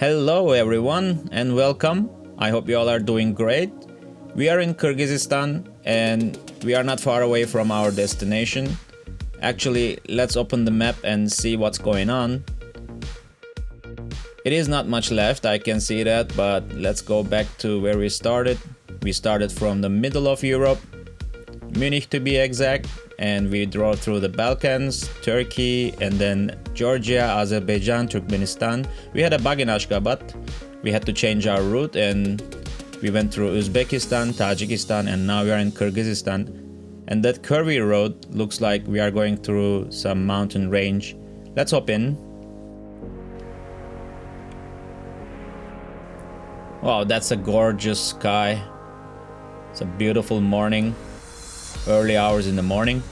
Hello everyone and welcome. I hope you all are doing great. We are in Kyrgyzstan and we are not far away from our destination. Actually, let's open the map and see what's going on. It is not much left, I can see that, but let's go back to where we started. We started from the middle of Europe, Munich to be exact, and we drove through the Balkans, Turkey, and then Georgia, Azerbaijan, Turkmenistan. We had a bug in Ashgabat. We had to change our route and we went through Uzbekistan, Tajikistan, and now we are in Kyrgyzstan. And that curvy road looks like we are going through some mountain range. Let's hop in. Wow, that's a gorgeous sky. It's a beautiful morning. Early hours in the morning.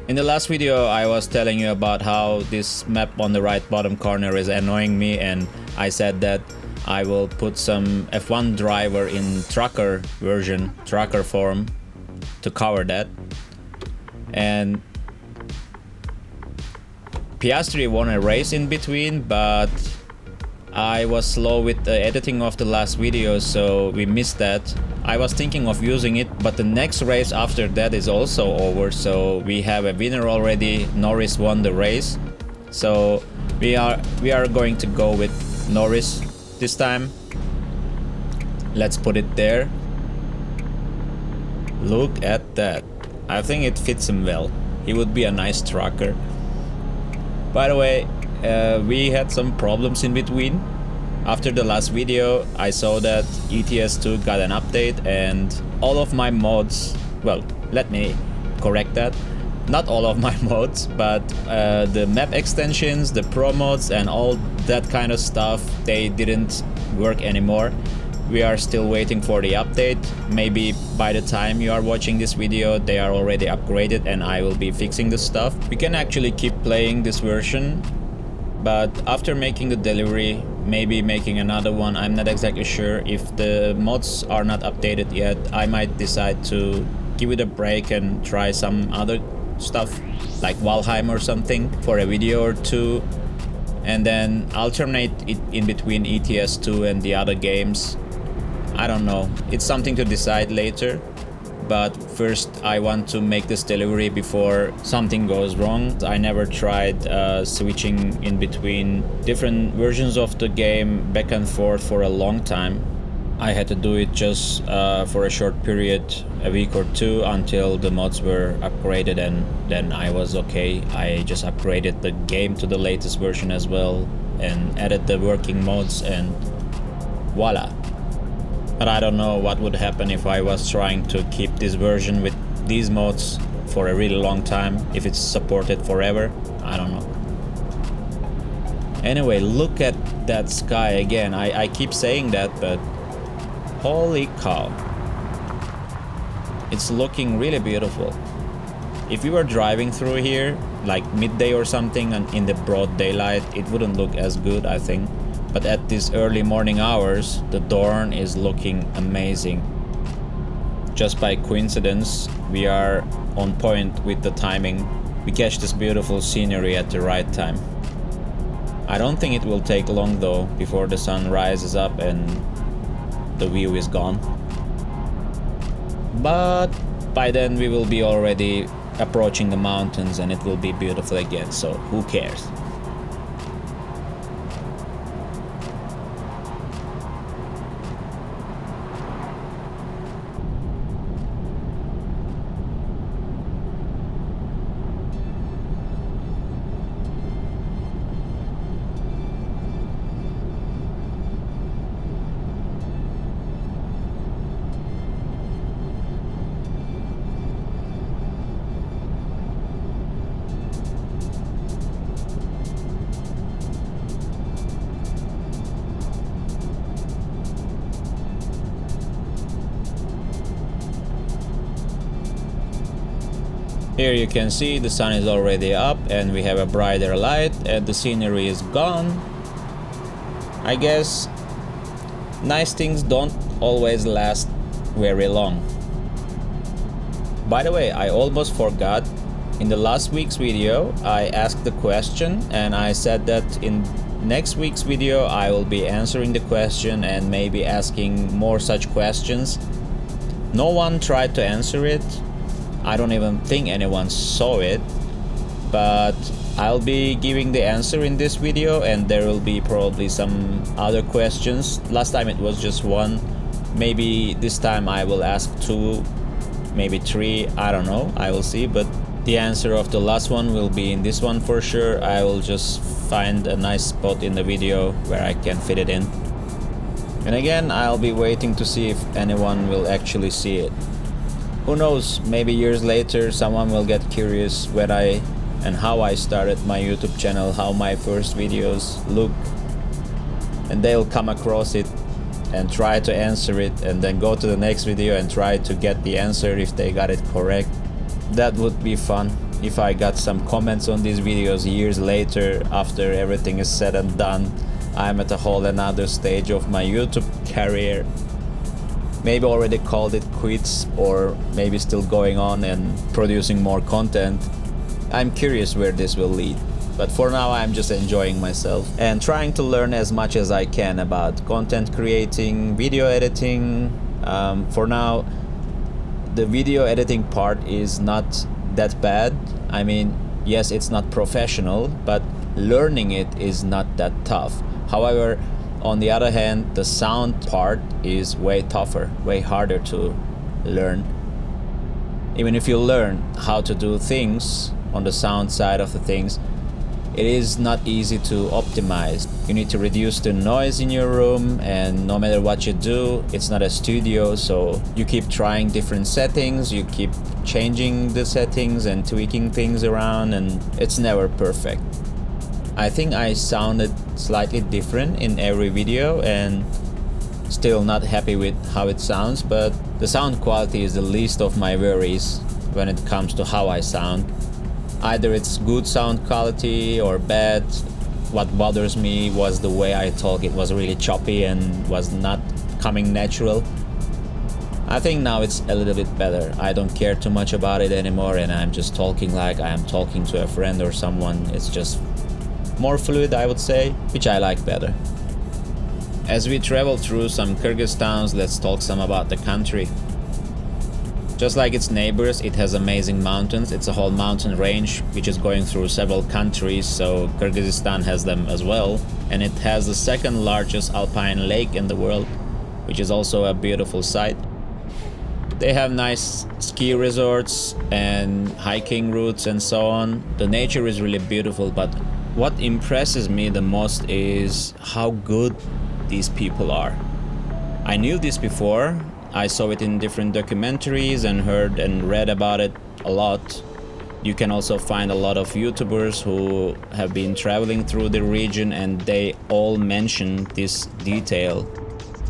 In the last video I was telling you about how this map on the right bottom corner is annoying me, and I said that I will put some F1 driver in trucker version, trucker form to cover that. And Piastri won a race in between, but I was slow with the editing of the last video, so we missed that. I was thinking of using it, but the next race after that is also over, so we have a winner already. Norris won the race, so we are going to go with Norris this time. Let's put it there. Look at that. I think it fits him well. He would be a nice trucker. By the way, we had some problems in between. After the last video, I saw that ETS2 got an update and all of my mods, well, let me correct that. Not all of my mods, but the map extensions, the pro mods and all that kind of stuff, they didn't work anymore. We are still waiting for the update. Maybe by the time you are watching this video, they are already upgraded and I will be fixing the stuff. We can actually keep playing this version, but after making the delivery, maybe making another one, I'm not exactly sure. If the mods are not updated yet, I might decide to give it a break and try some other stuff like Valheim or something for a video or two, and then alternate it in between ETS2 and the other games. I don't know, it's something to decide later, but first I want to make this delivery before something goes wrong. I never tried switching in between different versions of the game back and forth for a long time. I had to do it just for a short period, a week or two, until the mods were upgraded, and then I was okay. I just upgraded the game to the latest version as well and added the working mods and voila. But I don't know what would happen if I was trying to keep this version with these mods for a really long time, if it's supported forever. I don't know. Anyway, look at that sky again. I keep saying that, but holy cow. It's looking really beautiful. If we were driving through here, like midday or something, and in the broad daylight, it wouldn't look as good, I think. But at these early morning hours, the dawn is looking amazing. Just by coincidence, we are on point with the timing. We catch this beautiful scenery at the right time. I don't think it will take long though before the sun rises up and the view is gone. But by then we will be already approaching the mountains and it will be beautiful again, so who cares? Here you can see the sun is already up and we have a brighter light and the scenery is gone. I guess nice things don't always last very long. By the way, I almost forgot, In the last week's video, I asked the question and I said that in next week's video I will be answering the question and maybe asking more such questions. No one tried to answer it. I don't even think anyone saw it, but I'll be giving the answer in this video, and there will be probably some other questions. Last time it was just one. Maybe this time I will ask 2, maybe 3, I don't know, I will see, but the answer of the last one will be in this one for sure. I will just find a nice spot in the video where I can fit it in. And again, I'll be waiting to see if anyone will actually see it. Who knows, maybe years later someone will get curious when I and how I started my YouTube channel, how my first videos look, and they'll come across it and try to answer it, and then go to the next video and try to get the answer if they got it correct. That would be fun if I got some comments on these videos years later after everything is said and done. I'm at a whole another stage of my YouTube career. Maybe already called it quits, or maybe still going on and producing more content. I'm curious where this will lead. But for now I'm just enjoying myself and trying to learn as much as I can about content creating, video editing. For now, the video editing part is not that bad. I mean, yes, it's not professional, but learning it is not that tough. However, on the other hand, the sound part is way tougher, way harder to learn. Even if you learn how to do things on the sound side of the things, it is not easy to optimize. You need to reduce the noise in your room, and no matter what you do, it's not a studio, so you keep trying different settings, you keep changing the settings and tweaking things around, and it's never perfect. I think I sounded slightly different in every video and still not happy with how it sounds, but the sound quality is the least of my worries when it comes to how I sound. Either it's good sound quality or bad. What bothers me was the way I talk. It was really choppy and was not coming natural. I think now it's a little bit better. I don't care too much about it anymore, and I'm just talking like I am talking to a friend or someone. It's just more fluid, I would say, which I like better. As we travel through some Kyrgyz towns, let's talk some about the country. Just like its neighbors, it has amazing mountains. It's a whole mountain range which is going through several countries, so Kyrgyzstan has them as well. And it has the second largest alpine lake in the world, which is also a beautiful sight. They have nice ski resorts and hiking routes and so on. The nature is really beautiful, but what impresses me the most is how good these people are. I knew this before. I saw it in different documentaries and heard and read about it a lot. You can also find a lot of YouTubers who have been traveling through the region, and they all mention this detail.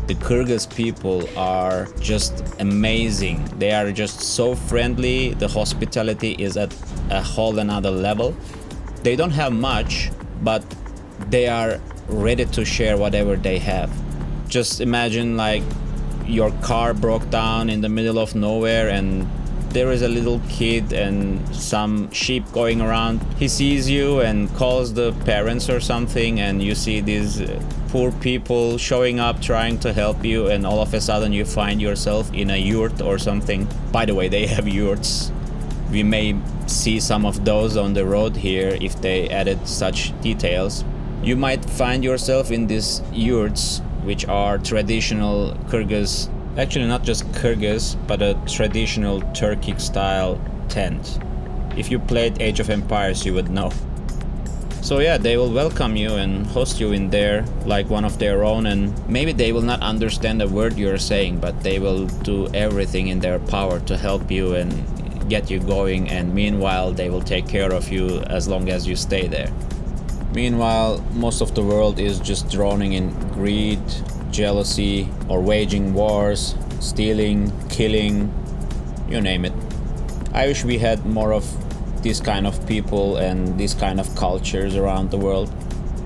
The Kyrgyz people are just amazing. They are just so friendly. The hospitality is at a whole another level. They don't have much, but they are ready to share whatever they have. Just imagine like your car broke down in the middle of nowhere and there is a little kid and some sheep going around. He sees you and calls the parents or something, and you see these poor people showing up trying to help you, and all of a sudden you find yourself in a yurt or something. By the way, they have yurts. We may see some of those on the road here if they added such details. You might find yourself in these yurts, which are traditional Kyrgyz, actually not just Kyrgyz, but a traditional Turkic style tent. If you played Age of Empires, you would know. So yeah, they will welcome you and host you in there like one of their own, and maybe they will not understand a word you're saying, but they will do everything in their power to help you and get you going, and meanwhile they will take care of you as long as you stay there. Meanwhile, most of the world is just drowning in greed, jealousy, or waging wars, stealing, killing, you name it. I wish we had more of these kind of people and these kind of cultures around the world.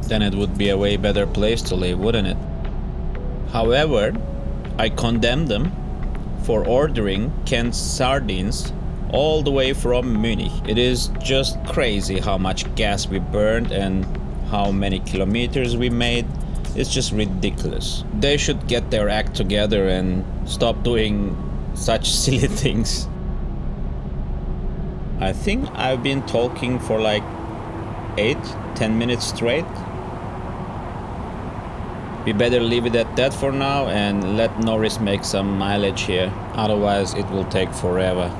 Then it would be a way better place to live, wouldn't it? However, I condemn them for ordering canned sardines all the way from Munich. It is just crazy how much gas we burned and how many kilometers we made. It's just ridiculous. They should get their act together and stop doing such silly things. I think I've been talking for like 8-10 minutes straight. We better leave it at that for now and let Norris make some mileage here, otherwise it will take forever.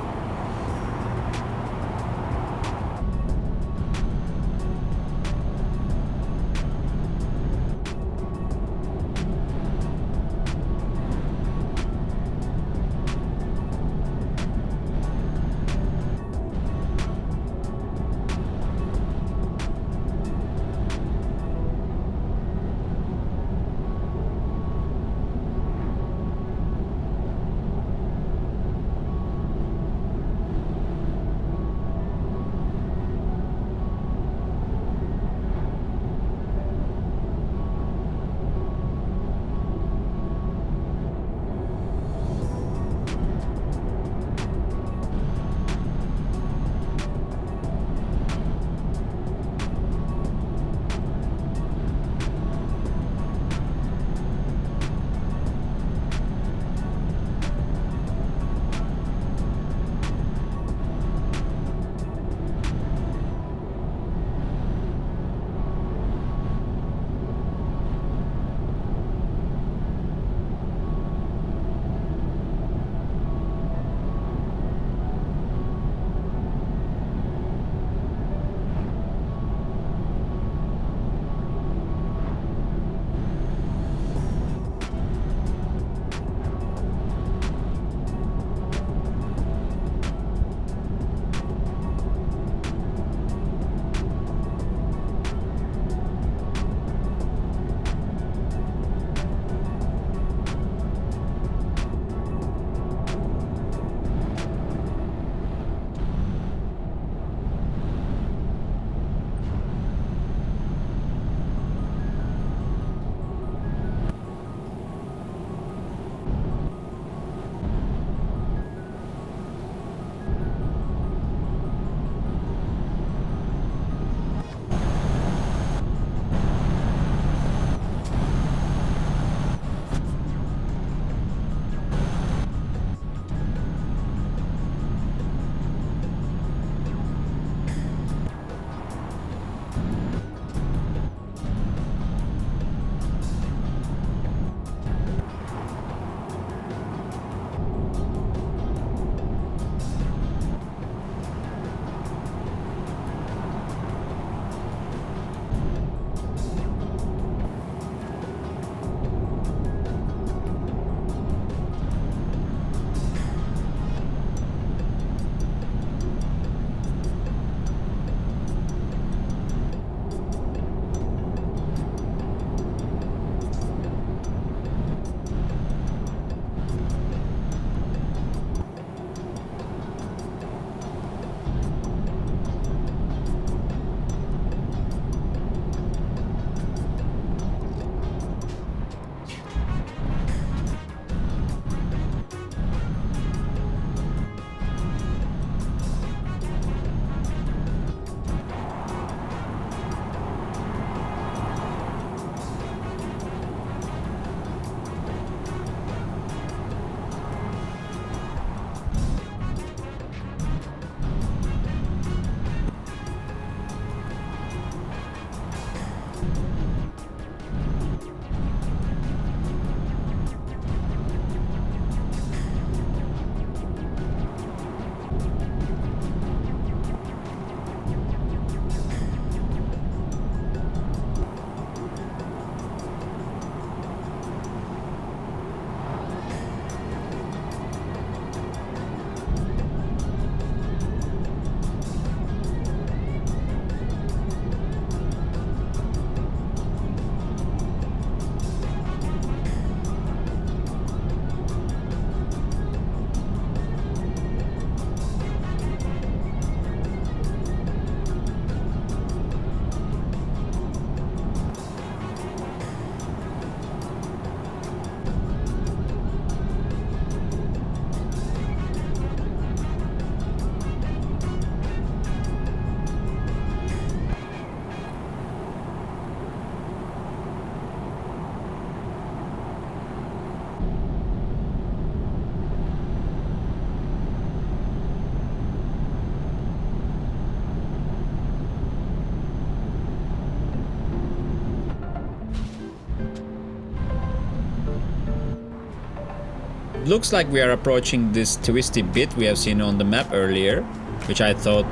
looks like we are approaching this twisty bit we have seen on the map earlier, which I thought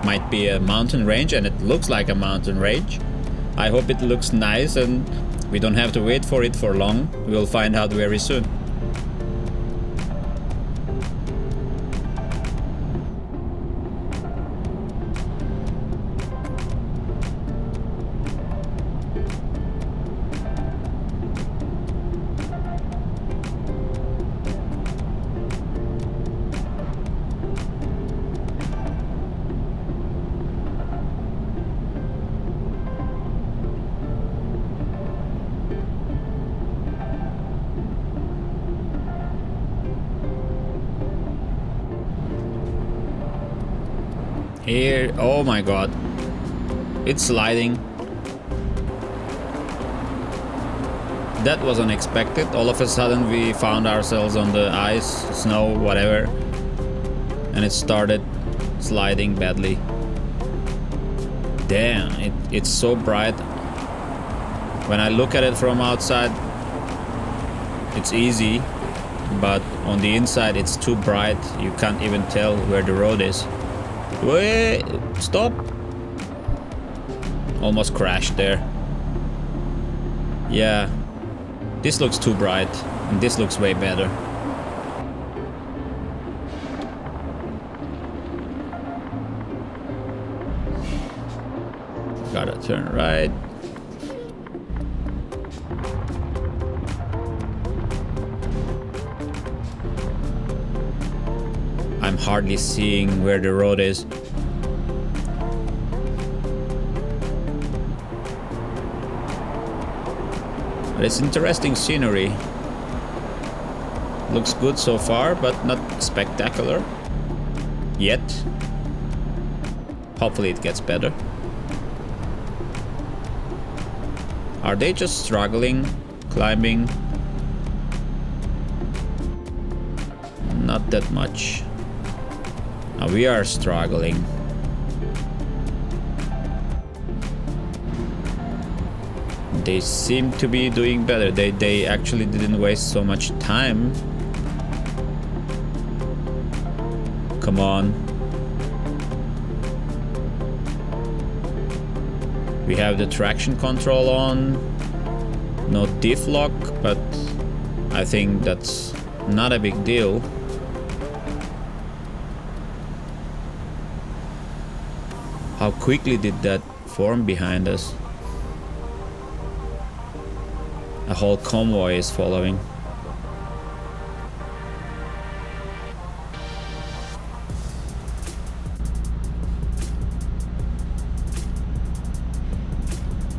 might be a mountain range, and it looks like a mountain range. I hope it looks nice and we don't have to wait for it for long. We'll find out very soon. Here, oh my god, it's sliding. That was unexpected. All of a sudden we found ourselves on the ice, snow, whatever, and it started sliding badly. Damn, it's so bright. When I look at it from outside, it's easy, but on the inside it's too bright. You can't even tell where the road is. Wait, stop. Almost crashed there. Yeah, this looks too bright and this looks way better. Gotta turn right. I'm hardly seeing where the road is. But it's interesting scenery. Looks good so far, but not spectacular yet. Hopefully it gets better. Are they just struggling, climbing? Not that much. Now we are struggling. They seem to be doing better. They actually didn't waste so much time. Come on. We have the traction control on. No diff lock, but I think that's not a big deal. How quickly did that form behind us? A whole convoy is following.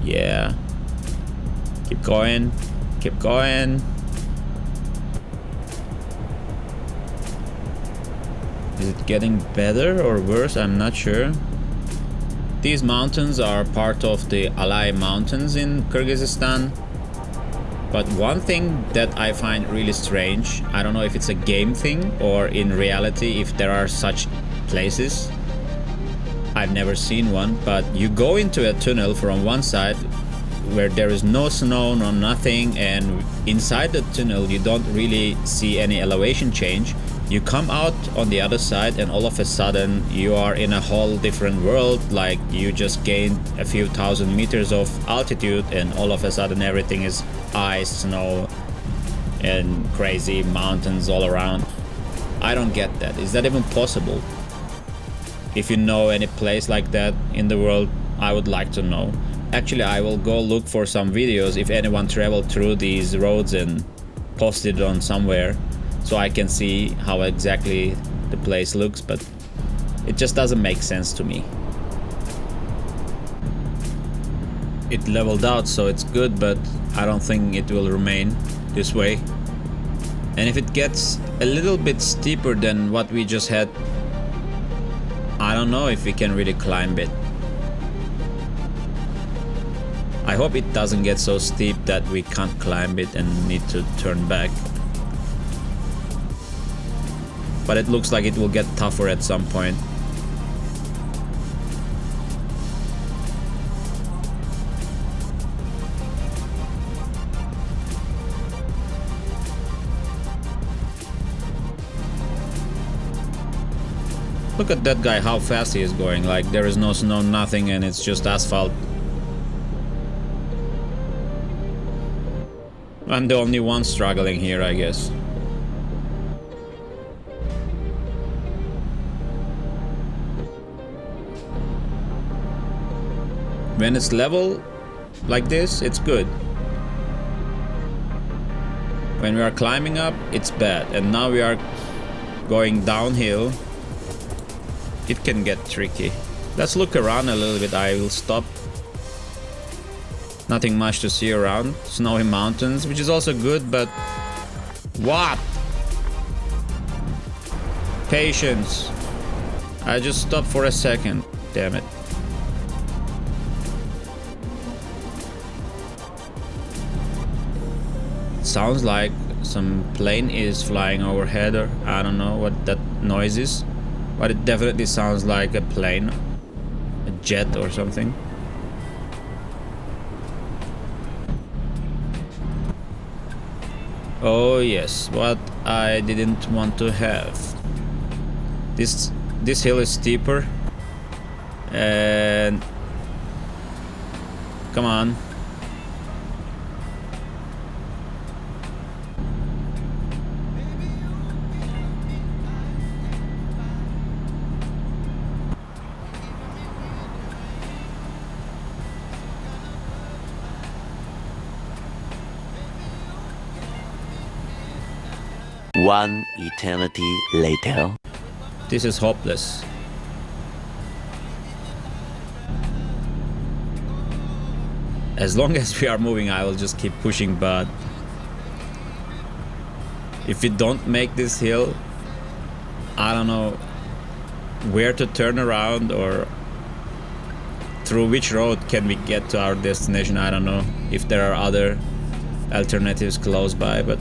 Yeah. Keep going. Keep going. Is it getting better or worse? I'm not sure. These mountains are part of the Alay Mountains in Kyrgyzstan. But one thing that I find really strange, I don't know if it's a game thing or in reality if there are such places. I've never seen one, but you go into a tunnel from one side where there is no snow, no nothing, and inside the tunnel you don't really see any elevation change. You come out on the other side and all of a sudden you are in a whole different world, like you just gained a few thousand meters of altitude and all of a sudden everything is ice, snow, and crazy mountains all around. I don't get that. Is that even possible? If you know any place like that in the world, I would like to know. Actually, I will go look for some videos if anyone traveled through these roads and posted it on somewhere, so I can see how exactly the place looks, but it just doesn't make sense to me. It leveled out, so it's good, but I don't think it will remain this way. And if it gets a little bit steeper than what we just had, I don't know if we can really climb it. I hope it doesn't get so steep that we can't climb it and need to turn back. But it looks like it will get tougher at some point. Look at that guy, how fast he is going. Like, there is no snow, nothing, and it's just asphalt. I'm the only one struggling here, I guess. When it's level like this, it's good. When we are climbing up, it's bad. And now we are going downhill. It can get tricky. Let's look around a little bit. I will stop. Nothing much to see around. Snowy mountains, which is also good, but... What? Patience. I just stopped for a second. Damn it. Sounds like some plane is flying overhead, or I don't know what that noise is, but it definitely sounds like a plane, a jet or something. Oh yes, what I didn't want to have. This hill is steeper, and come on. One eternity later. This is hopeless. As long as we are moving, I will just keep pushing, but if we don't make this hill, I don't know where to turn around or through which road can we get to our destination. I don't know if there are other alternatives close by, but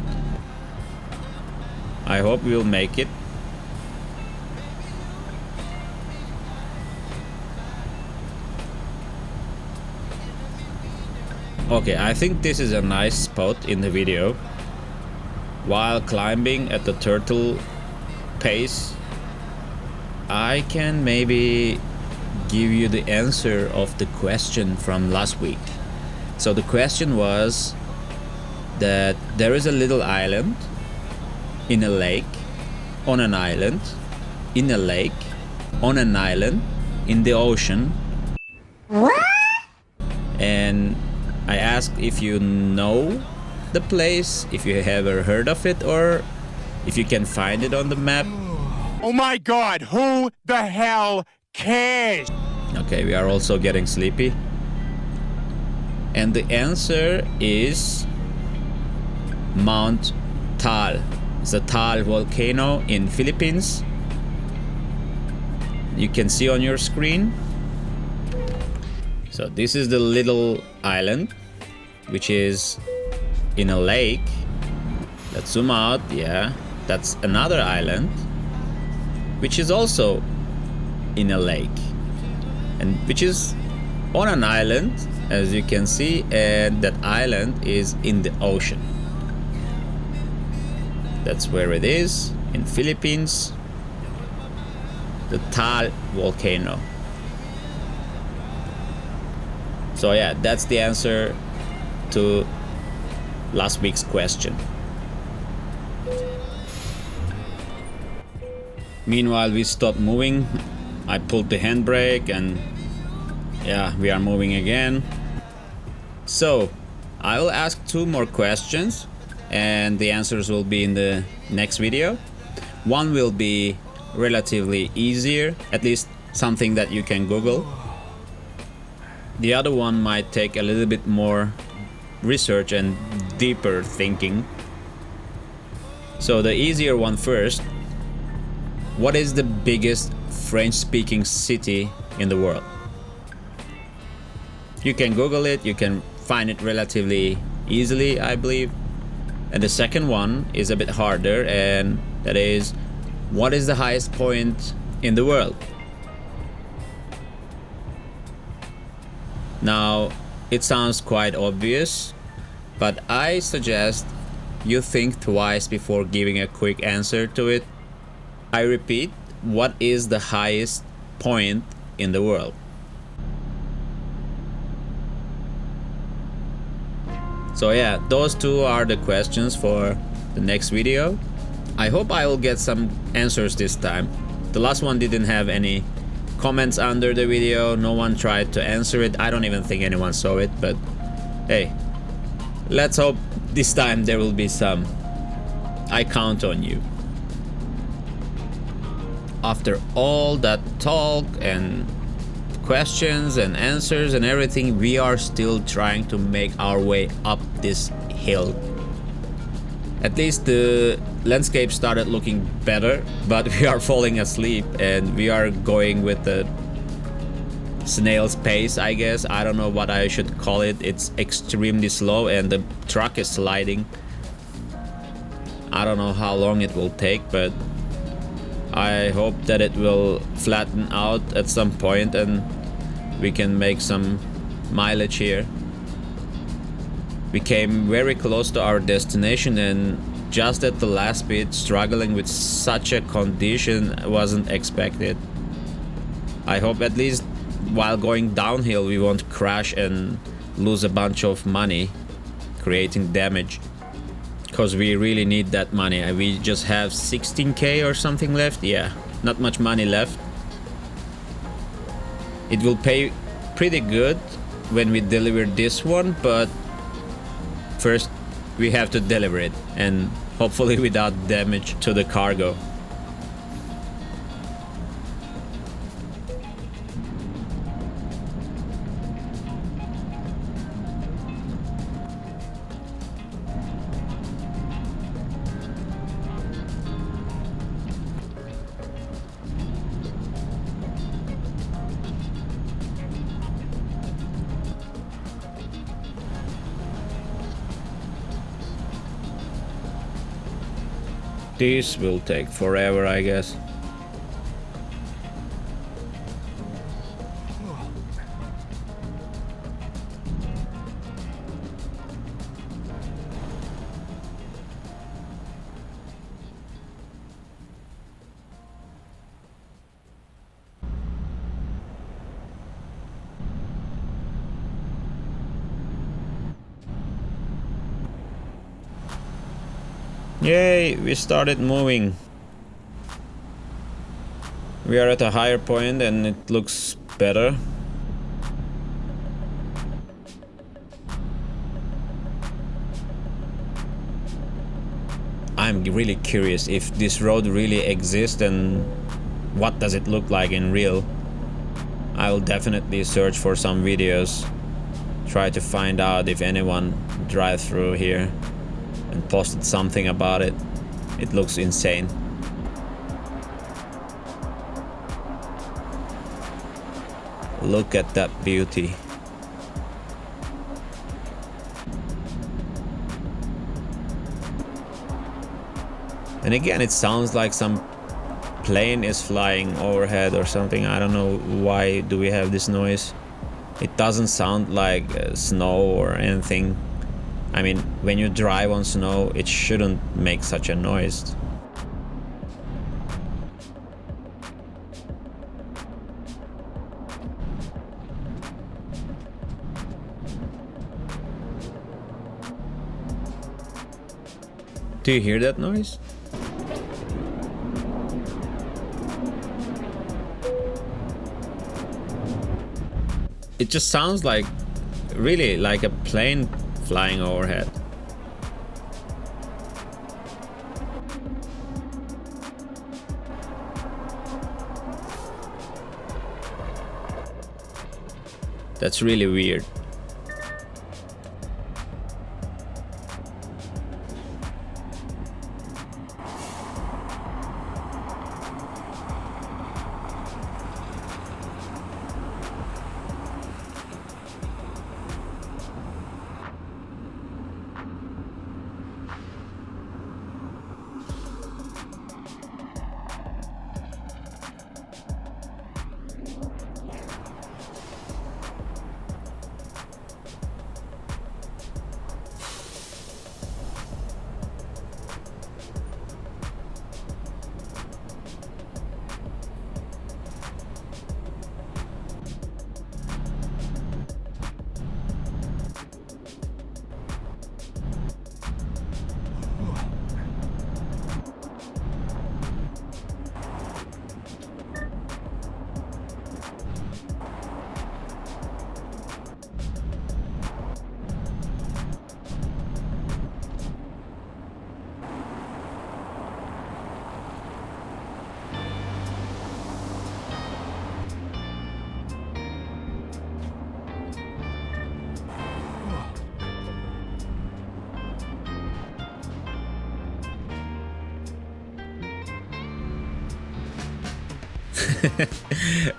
I hope we'll make it. Okay, I think this is a nice spot in the video. While climbing at the turtle pace, I can maybe give you the answer of the question from last week. So the question was that there is a little island in a lake, on an island, in a lake, on an island, in the ocean. What? And I asked if you know the place, if you have ever heard of it, or if you can find it on the map. Oh my God, who the hell cares? Okay, we are also getting sleepy. And the answer is Mount Taal. It's a Taal volcano in Philippines. You can see on your screen. So this is the little island, which is in a lake. Let's zoom out. Yeah, that's another island, which is also in a lake, and which is on an island, as you can see, and that island is in the ocean. That's where it is, in Philippines, the Taal volcano. So yeah, that's the answer to last week's question. Meanwhile, we stopped moving. I pulled the handbrake and yeah, we are moving again. So I will ask 2 more questions and the answers will be in the next video. One will be relatively easier, at least something that you can Google. The other one might take a little bit more research and deeper thinking. So the easier one first. What is the biggest French-speaking city in the world? You can Google it, you can find it relatively easily, I believe. And the second one is a bit harder, and that is, what is the highest point in the world? Now, it sounds quite obvious, but I suggest you think twice before giving a quick answer to it. I repeat, what is the highest point in the world? So yeah, those two are the questions for the next video. I hope I will get some answers this time. The last one didn't have any comments under the video. No one tried to answer it. I don't even think anyone saw it, but hey, let's hope this time there will be some. I count on you. After all that talk and questions and answers and everything, we are still trying to make our way up this hill. At least the landscape started looking better, but we are falling asleep and we are going with the snail's pace, I guess. I don't know what I should call it. It's extremely slow and the truck is sliding. I don't know how long it will take, but I hope that it will flatten out at some point and we can make some mileage here. We came very close to our destination and just at the last bit, struggling with such a condition wasn't expected. I hope at least while going downhill we won't crash and lose a bunch of money creating damage, because we really need that money. We just have 16k or something left. Yeah, not much money left. It will pay pretty good when we deliver this one, but first we have to deliver it, and hopefully without damage to the cargo. This will take forever, I guess. Yay, we started moving. We are at a higher point and it looks better. I'm really curious if this road really exists and what does it look like in real. I will definitely search for some videos, try to find out if anyone drive through here and posted something about it. It looks insane. Look at that beauty. And again, it sounds like some plane is flying overhead or something. I don't know why do we have this noise. It doesn't sound like snow or anything. I mean, when you drive on snow, it shouldn't make such a noise. Do you hear that noise? It just sounds like, really, like a plane flying overhead. That's really weird.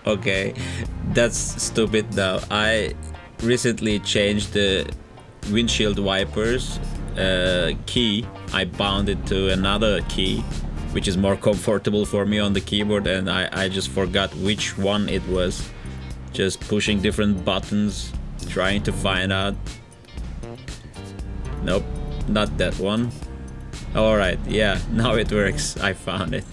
Okay, that's stupid though. I recently changed the windshield wipers key. I bound it to another key, which is more comfortable for me on the keyboard, and I just forgot which one it was. Just pushing different buttons, trying to find out. Nope, not that one. Alright, yeah, now it works. I found it.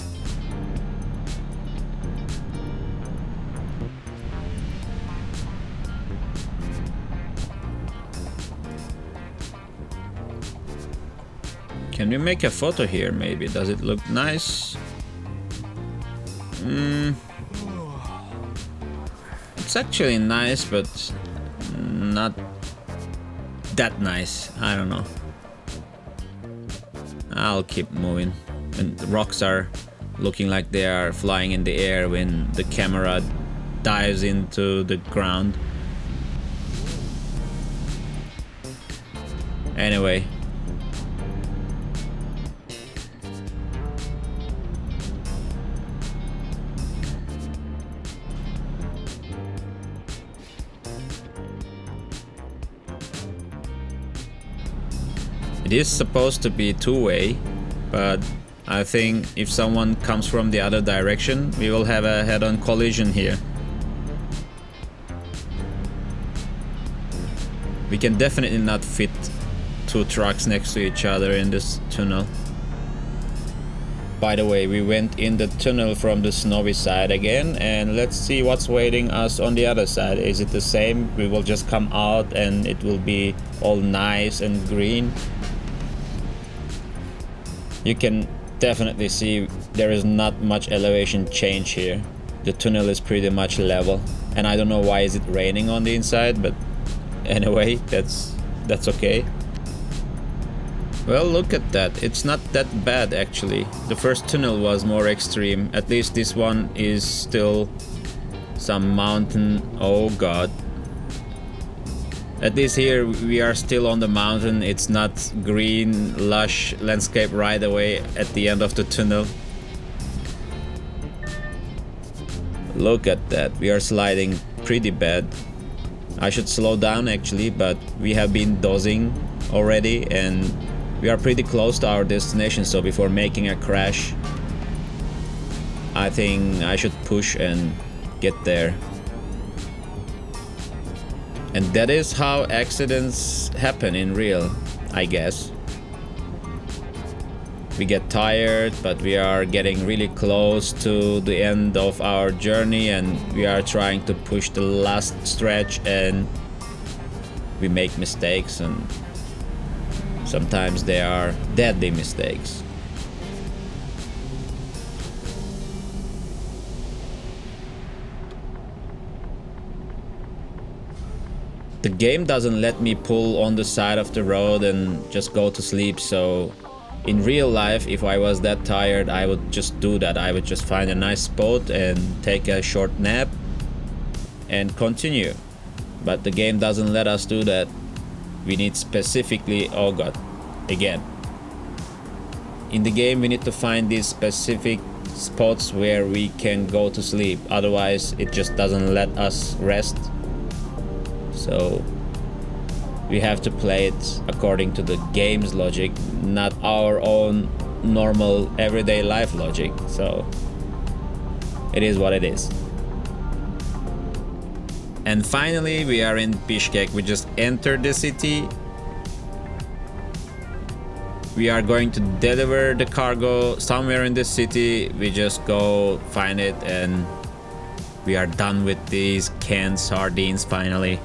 Can we make a photo here maybe? Does it look nice? It's actually nice, but not that nice. I don't know. I'll keep moving. And the rocks are looking like they are flying in the air when the camera dives into the ground. Anyway. It is supposed to be two-way, but I think if someone comes from the other direction, we will have a head-on collision here. We can definitely not fit two trucks next to each other in this tunnel. By the way, we went in the tunnel from the snowy side again, and let's see what's waiting us on the other side. Is it the same? We will just come out and it will be all nice and green. You can definitely see there is not much elevation change here. The tunnel is pretty much level, and I don't know why is it raining on the inside, but anyway, that's okay. Well, look at that. It's not that bad actually. The first tunnel was more extreme. At least this one is still some mountain. Oh god. At least here we are still on the mountain. It's not green, lush landscape right away at the end of the tunnel. Look at that. We are sliding pretty bad. I should slow down actually, but we have been dozing already and we are pretty close to our destination, so before making a crash, I think I should push and get there. And that is how accidents happen in real, I guess. We get tired, but we are getting really close to the end of our journey and we are trying to push the last stretch and we make mistakes, and sometimes they are deadly mistakes. The game doesn't let me pull on the side of the road and just go to sleep, so in real life, if I was that tired, I would just do that. I would just find a nice spot and take a short nap and continue. But the game doesn't let us do that. We need specifically, oh god, again. In the game we need to find these specific spots where we can go to sleep. Otherwise it just doesn't let us rest. So we have to play it according to the game's logic, not our own normal everyday life logic. So it is what it is. And finally we are in Bishkek. We just entered the city. We are going to deliver the cargo somewhere in the city. We just go find it and we are done with these canned sardines finally.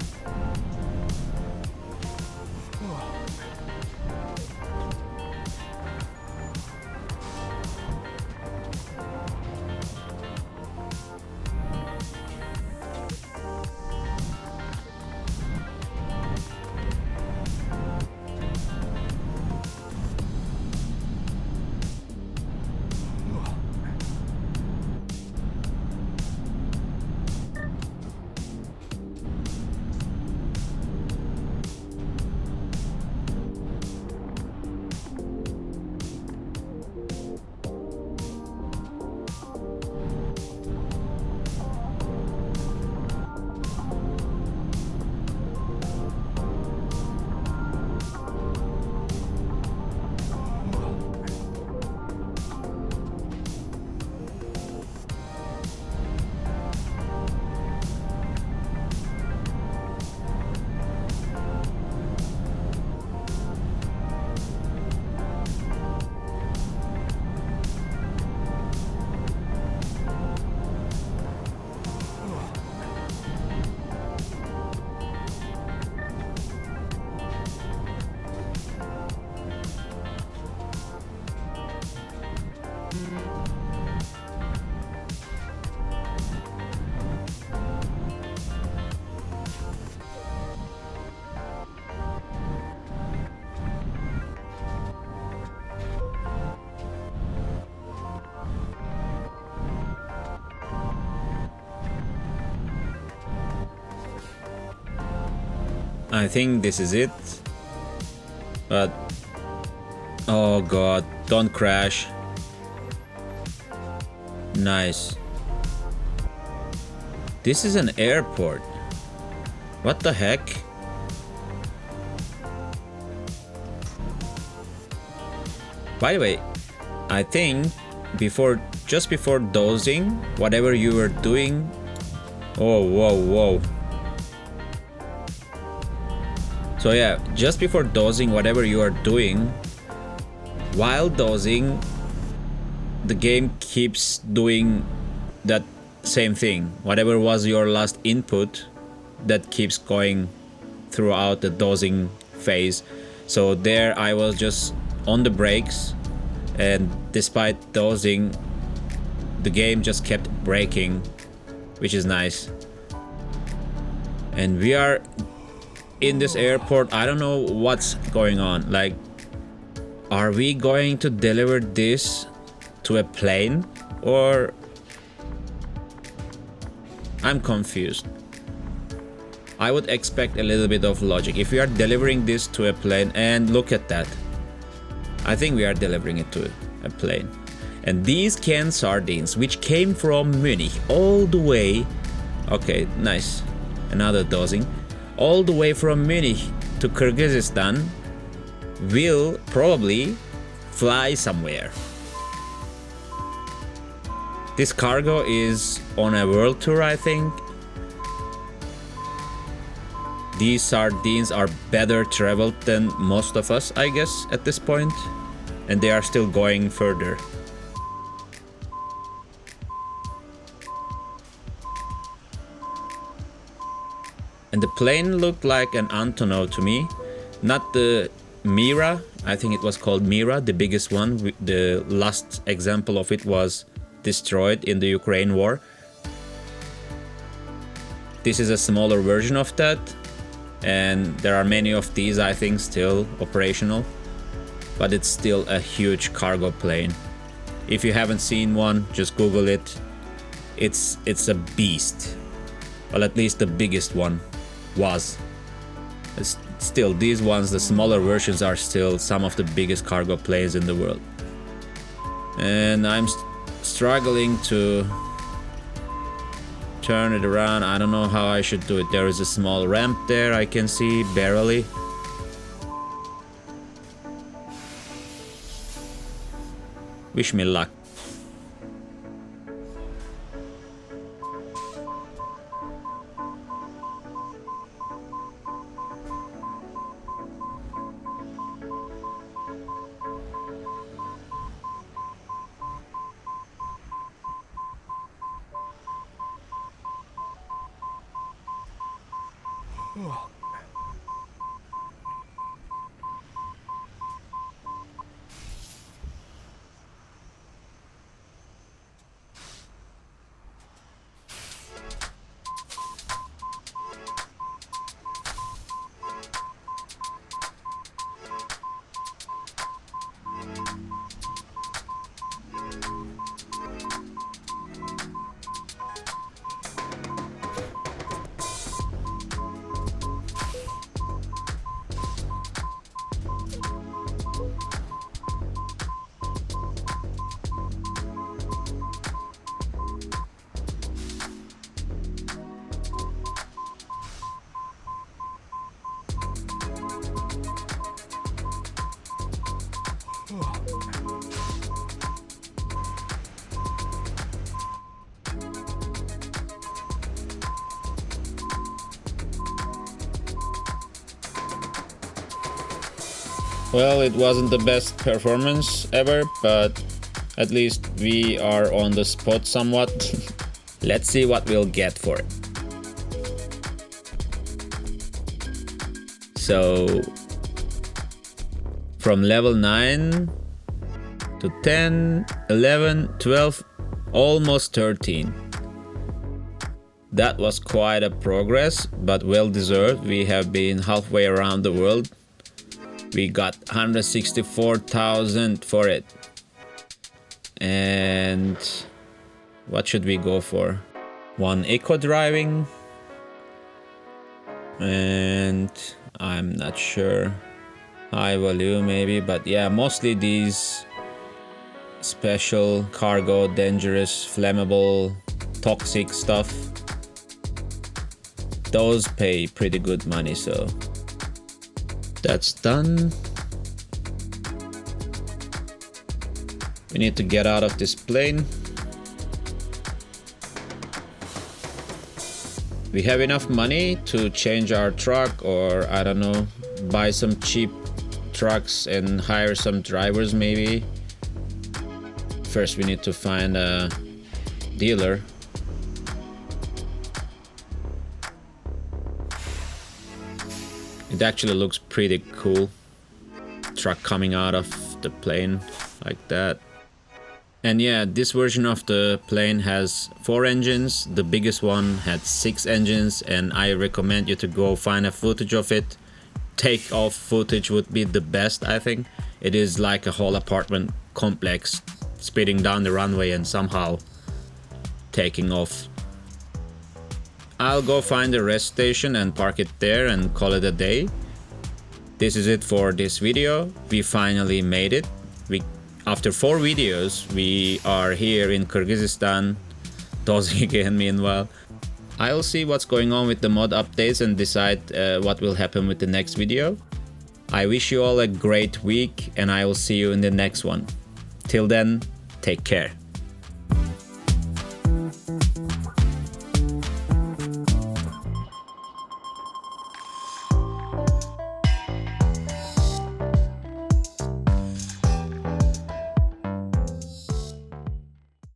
I think this is it. But oh god, don't crash. Nice. This is an airport. What the heck? By the way, I think just before dosing, whatever you were doing. Oh, whoa. So yeah, just before dosing, whatever you are doing, while dosing, the game keeps doing that same thing. Whatever was your last input, that keeps going throughout the dosing phase. So there I was just on the brakes, and despite dosing, the game just kept braking, which is nice. And we are in this airport. I don't know what's going on. Like, are we going to deliver this to a plane, or I'm confused. I would expect a little bit of logic. If we are delivering this to a plane, and look at that, I think we are delivering it to a plane. And these canned sardines, which came from Munich all the way, okay, nice, another dosing, all the way from Munich to Kyrgyzstan, will probably fly somewhere. This cargo is on a world tour, I think. These sardines are better traveled than most of us, I guess, at this point. And they are still going further. And the plane looked like an Antonov to me. Not the Mira, I think it was called Mira, the biggest one. The last example of it was destroyed in the Ukraine war. This is a smaller version of that, and there are many of these, I think, still operational, but it's still a huge cargo plane. If you haven't seen one, just Google it. It's a beast. Well, at least the biggest one was. Still, these ones, the smaller versions, are still some of the biggest cargo planes in the world. And I'm struggling to turn it around. I don't know how I should do it. There is a small ramp there, I can see, barely. Wish me luck. Well, it wasn't the best performance ever, but at least we are on the spot somewhat. Let's see what we'll get for it. So, from level 9 to 10, 11, 12, almost 13. That was quite a progress, but well deserved. We have been halfway around the world. We got 164,000 for it. And what should we go for? One eco driving. and I'm not sure, high volume maybe, but yeah, mostly these special cargo, dangerous, flammable, toxic stuff, those pay pretty good money. So that's done. We need to get out of this plane. We have enough money to change our truck, or I don't know, buy some cheap trucks and hire some drivers maybe. First we need to find a dealer. It actually looks pretty cool. Truck coming out of the plane like that. And yeah, this version of the plane has 4 engines. The biggest one had 6 engines, and I recommend you to go find a footage of it. Take-off footage would be the best, I think. It is like a whole apartment complex speeding down the runway and somehow taking off. I'll go find a rest station and park it there and call it a day. This is it for this video. We finally made it. After 4 videos, we are here in Kyrgyzstan, dozing again meanwhile. I'll see what's going on with the mod updates and decide what will happen with the next video. I wish you all a great week, and I will see you in the next one. Till then, take care.